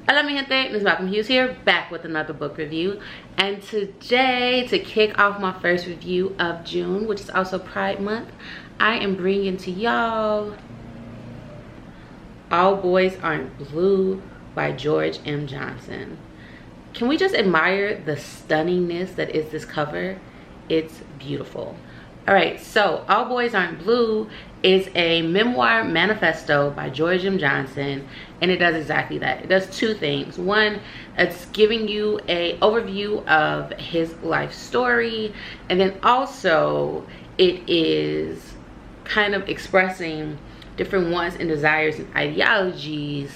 Hola mi gente, MsMalcolmHughes here, back with another book review. And today, to kick off my first review of June, which is also Pride Month, I am bringing to y'all All Boys Aren't Blue by George M. Johnson. Can we just admire the stunningness that is this cover? It's beautiful. Alright, so All Boys Aren't Blue is a memoir manifesto by George M. Johnson, and it does exactly that. It does two things. One, it's giving you an overview of his life story, and then also it is kind of expressing different wants and desires and ideologies,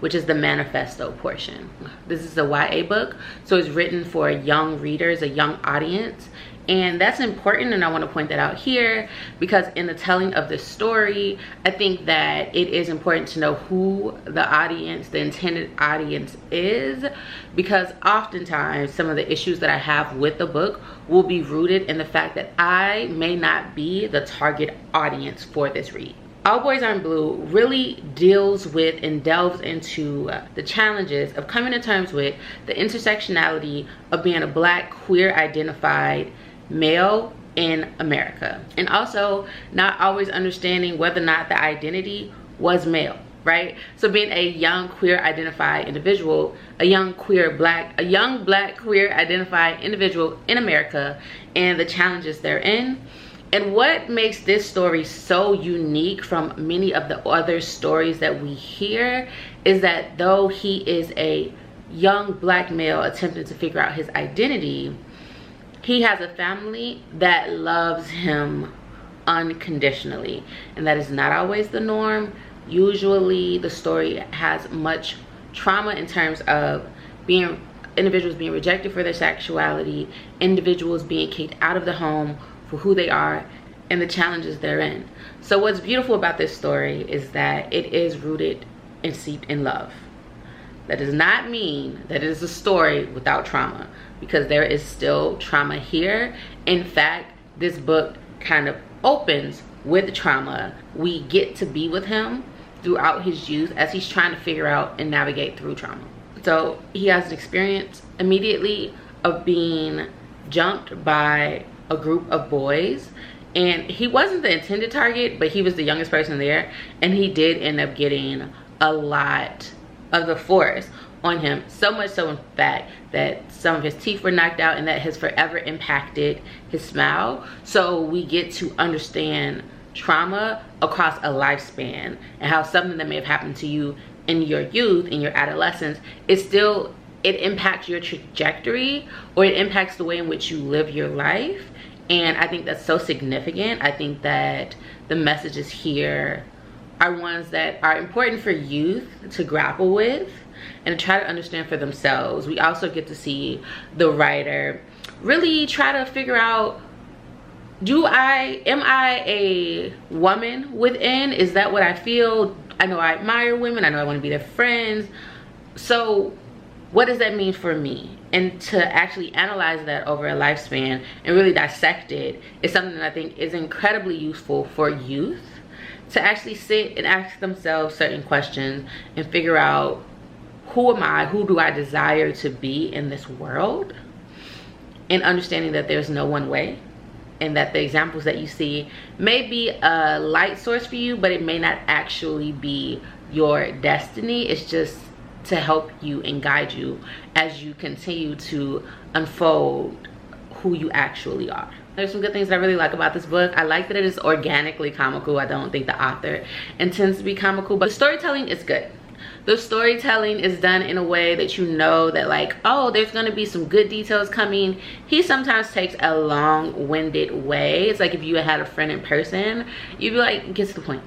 which is the manifesto portion. This is a YA book, so it's written for young readers, a young audience. And that's important, and I want to point that out here because in the telling of the story, I think that it is important to know who the audience, the intended audience is, because oftentimes some of the issues that I have with the book will be rooted in the fact that I may not be the target audience for this read. All Boys Aren't Blue really deals with and delves into the challenges of coming to terms with the intersectionality of being a Black queer identified male in America, and also not always understanding whether or not the identity was male, right? So being a young queer identified individual, a young black queer identified individual in America, and the challenges therein. And what makes this story so unique from many of the other stories that we hear is that though he is a young Black male attempting to figure out his identity, he has a family that loves him unconditionally, and that is not always the norm. Usually the story has much trauma in terms of individuals being rejected for their sexuality, individuals being kicked out of the home for who they are, and the challenges therein. So what's beautiful about this story is that it is rooted and steeped in love. That does not mean that it is a story without trauma, because there is still trauma here. In fact, this book kind of opens with trauma. We get to be with him throughout his youth as he's trying to figure out and navigate through trauma. So he has an experience immediately of being jumped by a group of boys, and he wasn't the intended target, but he was the youngest person there, and he did end up getting a lot of the force on him, so much so in fact that some of his teeth were knocked out, and that has forever impacted his smile. So we get to understand trauma across a lifespan, and how something that may have happened to you in your youth, in your adolescence, it impacts your trajectory, or it impacts the way in which you live your life. And I think that's so significant. I think that the messages here are ones that are important for youth to grapple with and to try to understand for themselves. We also get to see the writer really try to figure out, am I a woman within? Is that what I feel? I know I admire women, I know I want to be their friends, so what does that mean for me? And to actually analyze that over a lifespan and really dissect it is something that I think is incredibly useful for youth to actually sit and ask themselves certain questions and figure out, who am I? Who do I desire to be in this world? And understanding that there's no one way, and that the examples that you see may be a light source for you, but it may not actually be your destiny. It's just to help you and guide you as you continue to unfold who you actually are. There's some good things that I really like about this book. I like that it is organically comical. I don't think the author intends to be comical, but the storytelling is good. The storytelling is done in a way that you know that, like, oh, there's going to be some good details coming. He sometimes takes a long-winded way. It's like if you had a friend in person, you'd be like, get to the point.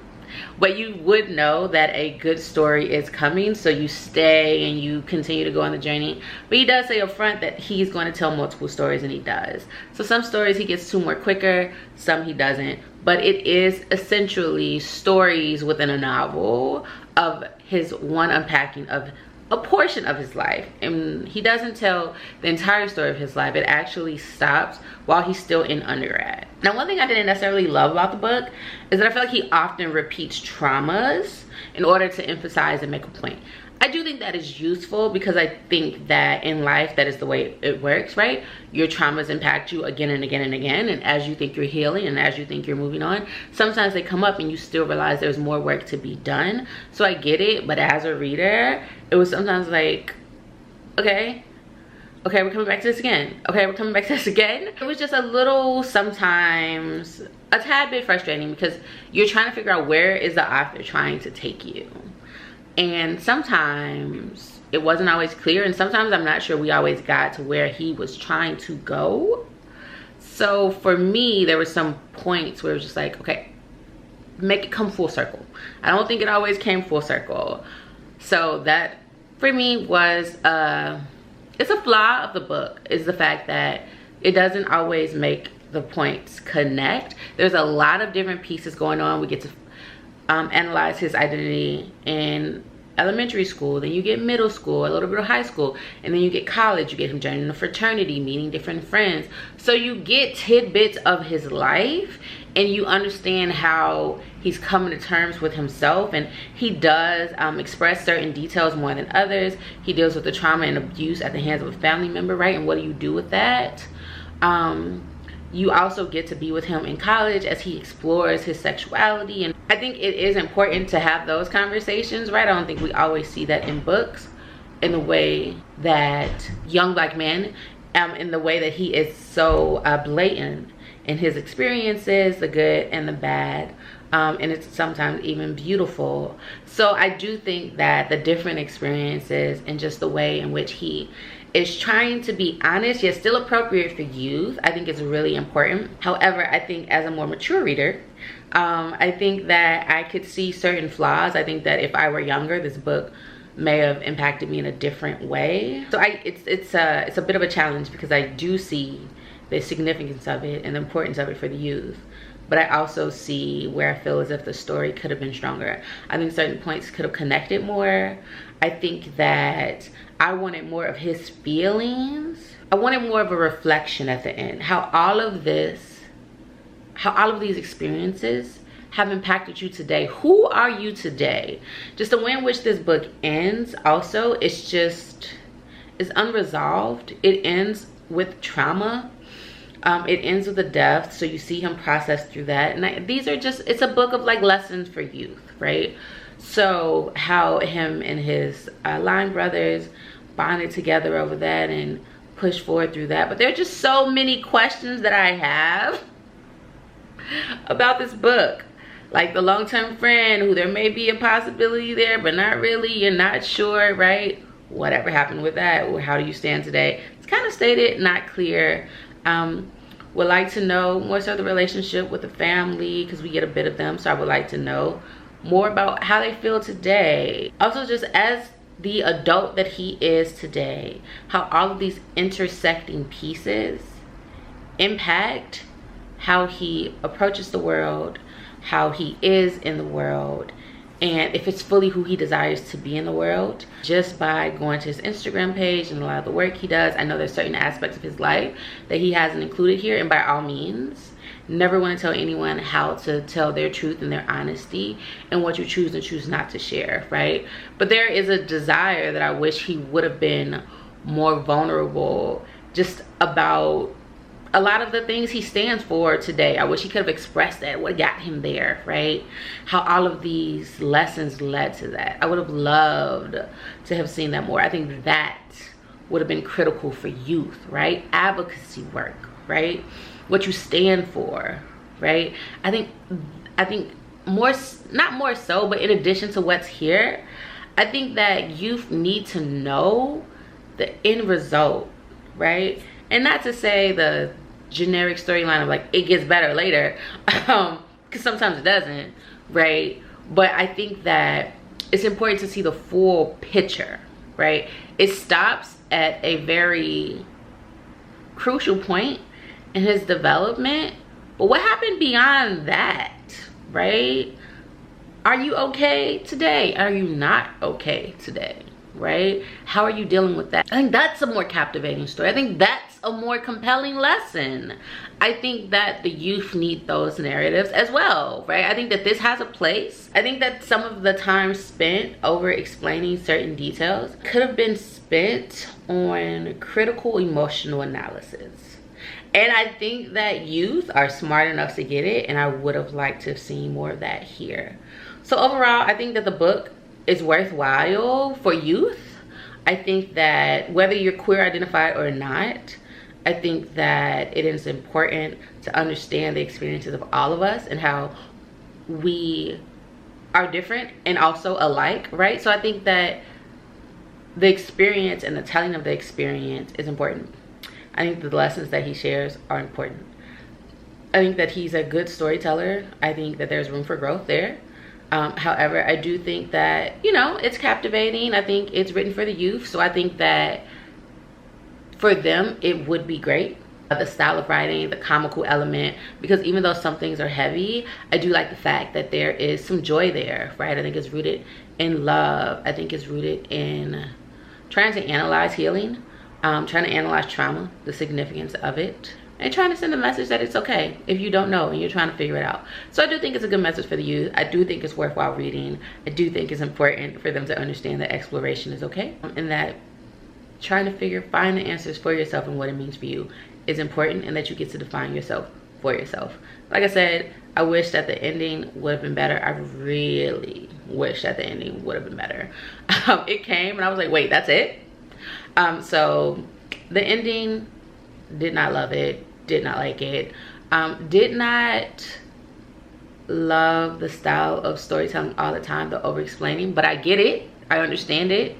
But you would know that a good story is coming, so you stay and you continue to go on the journey. But he does say up front that he's going to tell multiple stories, and he does. So some stories he gets to more quicker, some he doesn't. But it is essentially stories within a novel of his one unpacking of a portion of his life. And he doesn't tell the entire story of his life. It actually stops while he's still in undergrad. Now, one thing I didn't necessarily love about the book is that I feel like he often repeats traumas in order to emphasize and make a point. I do think that is useful because I think that in life, that is the way it works, right? Your traumas impact you again and again and again. And as you think you're healing and as you think you're moving on, sometimes they come up and you still realize there's more work to be done. So I get it. But as a reader, it was sometimes like, okay, we're coming back to this again. Okay, we're coming back to this again. It was just a little, sometimes, a tad bit frustrating because you're trying to figure out where is the author trying to take you. And sometimes it wasn't always clear, and sometimes I'm not sure we always got to where he was trying to go. So for me, there were some points where it was just like, okay, make it come full circle. I don't think it always came full circle. So that for me was it's a flaw of the book, is the fact that it doesn't always make the points connect. There's a lot of different pieces going on. We get to analyze his identity in elementary school, then you get middle school, a little bit of high school, and then you get college. You get him joining a fraternity, meeting different friends. So you get tidbits of his life, and you understand how he's coming to terms with himself, and he does express certain details more than others. He deals with the trauma and abuse at the hands of a family member, right? And what do you do with that? You also get to be with him in college as he explores his sexuality. And I think it is important to have those conversations, right? I don't think we always see that in books in the way that young black men, in the way that he is so blatant in his experiences, the good and the bad. And it's sometimes even beautiful. So I do think that the different experiences and just the way in which he is trying to be honest yet still appropriate for youth, I think is really important. However, I think as a more mature reader, I think that I could see certain flaws. I think that if I were younger, this book may have impacted me in a different way. So it's a bit of a challenge because I do see the significance of it and the importance of it for the youth. But I also see where I feel as if the story could have been stronger. I think certain points could have connected more. I think that I wanted more of his feelings. I wanted more of a reflection at the end. How all of these experiences have impacted you today. Who are you today? Just the way in which this book ends also, it's unresolved. It ends with trauma. It ends with a death, so you see him process through that. And it's a book of like lessons for youth, right? So how him and his line brothers bonded together over that and pushed forward through that. But there are just so many questions that I have about this book. Like the long-term friend, who there may be a possibility there, but not really, you're not sure, right? Whatever happened with that, or how do you stand today? It's kind of stated, not clear. Would like to know more so the relationship with the family, because we get a bit of them, so I would like to know more about how they feel today. Also, just as the adult that he is today, how all of these intersecting pieces impact how he approaches the world, how he is in the world, and if it's fully who he desires to be in the world. Just by going to his Instagram page and a lot of the work he does, I know there's certain aspects of his life that he hasn't included here, and by all means, never want to tell anyone how to tell their truth and their honesty and what you choose and choose not to share, right? But there is a desire that I wish he would have been more vulnerable just about a lot of the things he stands for today. I wish he could have expressed that, what got him there, right? How all of these lessons led to that. I would have loved to have seen that more. I think that would have been critical for youth, right? Advocacy work, right? What you stand for, right? I think more, not more so, but in addition to what's here, I think that youth need to know the end result, right? And not to say the generic storyline of like, it gets better later, because sometimes it doesn't, right? But I think that it's important to see the full picture, right? It stops at a very crucial point in his development, but what happened beyond that, right? Are you okay today? Are you not okay today, right? How are you dealing with that? I think that's a more captivating story. I think that's a more compelling lesson. I think that the youth need those narratives as well, right? I think that this has a place. I think that some of the time spent over explaining certain details could have been spent on critical emotional analysis. And I think that youth are smart enough to get it, and I would have liked to have seen more of that here. So overall, I think that the book is worthwhile for youth. I think that whether you're queer identified or not, I think that it is important to understand the experiences of all of us and how we are different and also alike, right? So I think that the experience and the telling of the experience is important. I think the lessons that he shares are important. I think that he's a good storyteller. I think that there's room for growth there. However, I do think that, you know, it's captivating. I think it's written for the youth. So I think that for them, it would be great. The style of writing, the comical element, because even though some things are heavy, I do like the fact that there is some joy there, right? I think it's rooted in love. I think it's rooted in trying to analyze healing, trying to analyze trauma, the significance of it, and trying to send a message that it's okay if you don't know and you're trying to figure it out. So I do think it's a good message for the youth. I do think it's worthwhile reading. I do think it's important for them to understand that exploration is okay, and that trying to find the answers for yourself and what it means for you is important, and that you get to define yourself for yourself. Like I said, I wish that the ending would have been better. I really wish that the ending would have been better. It came and I was like, wait, that's it? So the ending, did not love it, did not like it, did not love the style of storytelling all the time, the over explaining, but I get it, I understand it,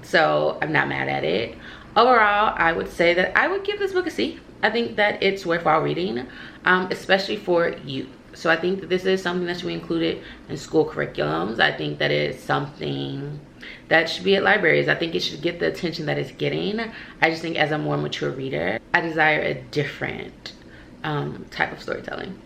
so I'm not mad at it. Overall, I would say that I would give this book a C. I think that it's worthwhile reading, especially for youth. So I think that this is something that should be included in school curriculums. I think that it's something that should be at libraries. I think it should get the attention that it's getting. I just think as a more mature reader, I desire a different type of storytelling.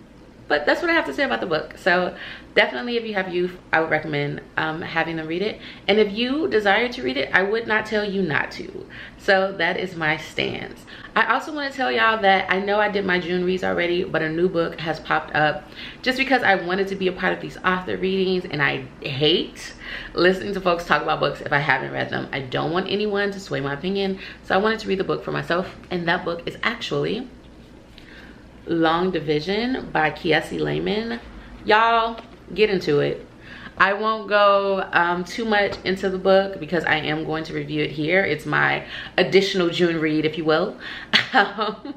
But that's what I have to say about the book. So definitely, if you have youth, I would recommend having them read it. And if you desire to read it, I would not tell you not to. So that is my stance. I also want to tell y'all that I know I did my June reads already, but a new book has popped up just because I wanted to be a part of these author readings, and I hate listening to folks talk about books if I haven't read them. I don't want anyone to sway my opinion, so I wanted to read the book for myself, and that book is actually Long Division by Kiese Layman. Y'all, get into it. I won't go too much into the book because I am going to review it here. It's my additional June read, if you will. But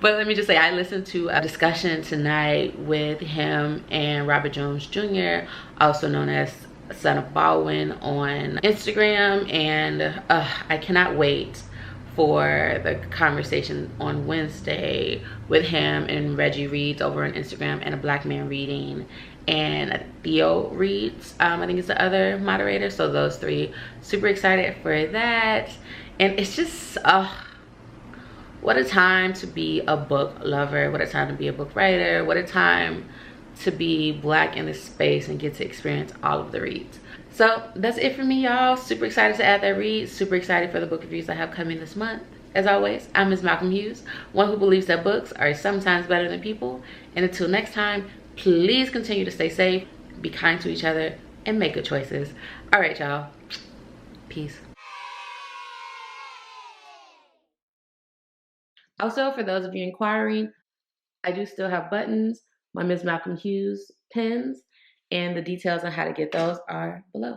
let me just say, I listened to a discussion tonight with him and Robert Jones Jr., also known as Son of Baldwin, on Instagram, and I cannot wait for the conversation on Wednesday with him and Reggie Reads over on Instagram, and a Black Man Reading, and Theo Reads, I think it's the other moderator. So those three, super excited for that. And it's just what a time to be a book lover, what a time to be a book writer, what a time to be Black in this space and get to experience all of the reads. So that's it for me, y'all. Super excited to add that read. Super excited for the book reviews I have coming this month. As always, I'm MsMalcolmHughes, one who believes that books are sometimes better than people. And until next time, please continue to stay safe, be kind to each other, and make good choices. All right, y'all. Peace. Also, for those of you inquiring, I do still have buttons, my Ms. Malcolm Hughes pins, and the details on how to get those are below.